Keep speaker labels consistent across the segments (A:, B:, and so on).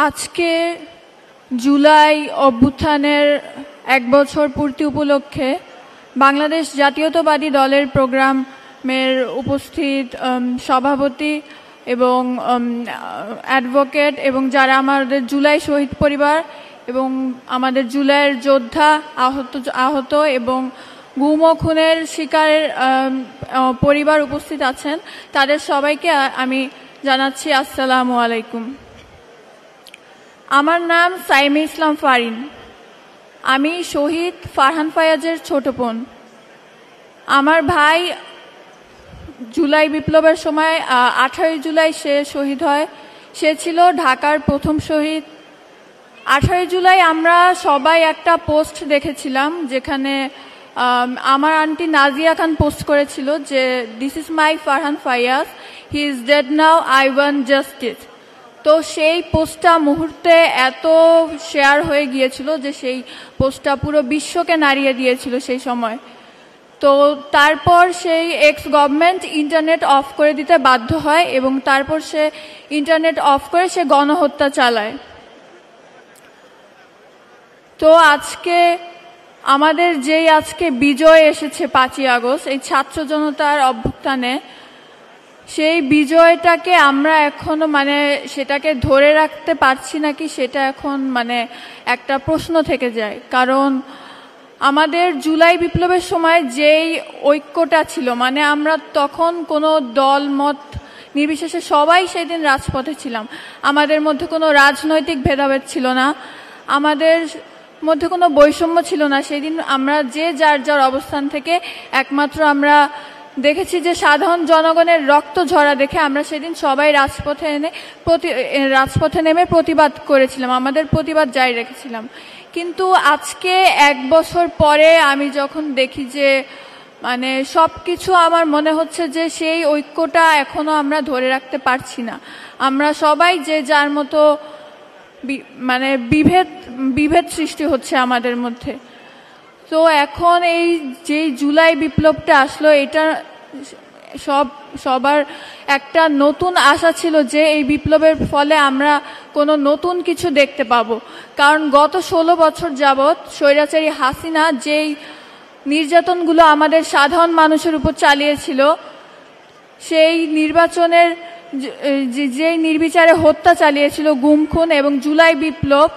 A: আজকে জুলাই অভ্যুত্থানের ১ বছর পূর্তি উপলক্ষে বাংলাদেশ জাতীয়তাবাদী দলের প্রোগ্রামের উপস্থিত সভাপতি এবং অ্যাডভোকেট এবং যারা আমাদের জুলাই শহীদ পরিবার এবং আমাদের জুলাইয়ের যোদ্ধা আহত এবং গুম ও খুনের শিকারের পরিবার উপস্থিত আছেন, তাদের সবাইকে আমি জানাচ্ছি আসসালামু আলাইকুম। আমার নাম সাইমা ইসলাম ফারিন। আমি শহীদ ফারহান ফায়াজের ছোট বোন। আমার ভাই জুলাই বিপ্লবের সময় 18 জুলাই সে শহীদ হয়। সে ছিল ঢাকার প্রথম শহীদ। 18 জুলাই আমরা সবাই একটা পোস্ট দেখেছিলাম, যেখানে আমার আন্টি নাজিয়া খান পোস্ট করেছিল যে this is my Farhan Fayaz, he is dead now, I want justice. তো সেই পোস্টটা মুহূর্তে এত শেয়ার হয়ে গিয়েছিল যে সেই পোস্টটা পুরো বিশ্বকে নাড়িয়ে দিয়েছিল সেই সময়। তো তারপর সেই এক্স গভর্নমেন্ট ইন্টারনেট অফ করে দিতে বাধ্য হয় এবং তারপর সে ইন্টারনেট অফ করে সে গণহত্যা চালায়। তো আজকে আমাদের যেই আজকে বিজয় এসেছে 5ই আগস্ট, এই ছাত্র জনতার অভ্যুত্থানে, সেই বিজয়টাকে আমরা এখনো সেটাকে ধরে রাখতে পারছি নাকি সেটা এখন একটা প্রশ্ন থেকে যায়। কারণ আমাদের জুলাই বিপ্লবের সময় যেই ঐক্যটা ছিল, আমরা তখন কোনো দল মত নির্বিশেষে সবাই সেদিন রাজপথে ছিলাম। আমাদের মধ্যে কোনো রাজনৈতিক ভেদাভেদ ছিল না, আমাদের মধ্যে কোনো বৈষম্য ছিল না। সেদিন আমরা যে যার যার অবস্থান থেকে একমাত্র আমরা দেখেছি যে সাধারণ জনগণের রক্ত ঝরা দেখে আমরা সেদিন সবাই রাজপথে নেমে প্রতিবাদ করেছিলাম, আমাদের প্রতিবাদ জারি রেখেছিলাম। কিন্তু আজকে 1 বছর পরে আমি যখন দেখি যে সব কিছু, আমার মনে হচ্ছে যে সেই ঐক্যটা এখনো আমরা ধরে রাখতে পারছি না। আমরা সবাই যে যার মতো বিভেদ সৃষ্টি হচ্ছে আমাদের মধ্যে। তো এখন এই যে জুলাই বিপ্লবটা আসলো, এটা সবার একটা নতুন আশা ছিল যে এই বিপ্লবের ফলে আমরা কোনো নতুন কিছু দেখতে পাবো। কারণ গত 16 বছর যাবৎ স্বৈরাচারী হাসিনা যেই নির্যাতনগুলো আমাদের সাধারণ মানুষের উপর চালিয়েছিল, সেই যেই নির্বিচারে হত্যা চালিয়েছিল, গুম খুন এবং জুলাই বিপ্লব,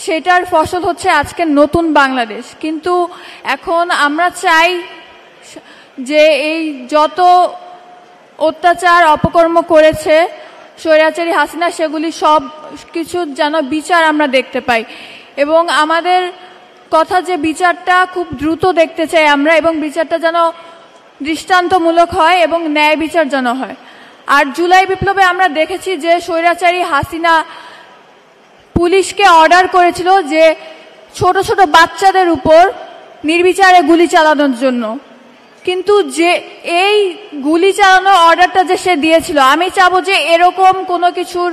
A: সেটার ফসল হচ্ছে আজকে নতুন বাংলাদেশ। কিন্তু এখন আমরা চাই যে এই যত অত্যাচার অপকর্ম করেছে স্বৈরাচারী হাসিনা, সেগুলি সব কিছু যেন বিচার আমরা দেখতে পাই। এবং আমাদের কথা যে বিচারটা খুব দ্রুত দেখতে চাই আমরা, এবং বিচারটা যেন দৃষ্টান্তমূলক হয় এবং ন্যায় বিচার যেন হয়। আর জুলাই বিপ্লবে আমরা দেখেছি যে স্বৈরাচারী হাসিনা পুলিশকে অর্ডার করেছিল যে ছোট ছোট বাচ্চাদের উপর নির্বিচারে গুলি চালানোর জন্য। কিন্তু যে এই গুলি চালানোর অর্ডারটা যে সে দিয়েছিল, আমি চাবো যে এরকম কোনো কিছুর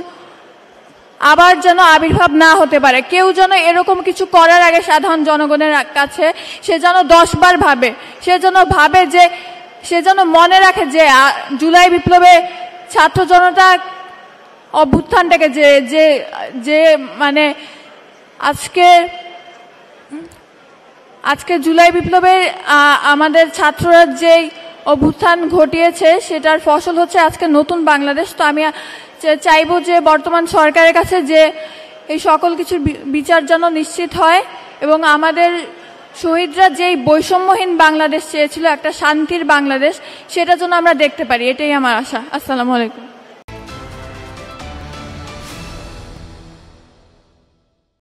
A: আবার যেন আবির্ভাব না হতে পারে। কেউ যেন এরকম কিছু করার আগে সাধারণ জনগণের কাছে সে যেন 10 বার ভাবে, সে যেন মনে রাখে যে জুলাই বিপ্লবে ছাত্র জনতা অভ্যুত্থানটাকে যে আজকে জুলাই বিপ্লবে আমাদের ছাত্ররা যেই অভ্যুত্থান ঘটিয়েছে, সেটার ফসল হচ্ছে আজকে নতুন বাংলাদেশ। তো আমি চাইবো যে বর্তমান সরকারের কাছে যে এই সকল কিছুর বিচার যেন নিশ্চিত হয় এবং আমাদের শহীদরা যেই বৈষম্যহীন বাংলাদেশ চেয়েছিল, একটা শান্তির বাংলাদেশ, সেটা যেন আমরা দেখতে পারি। এটাই আমার আশা। আসসালামু আলাইকুম।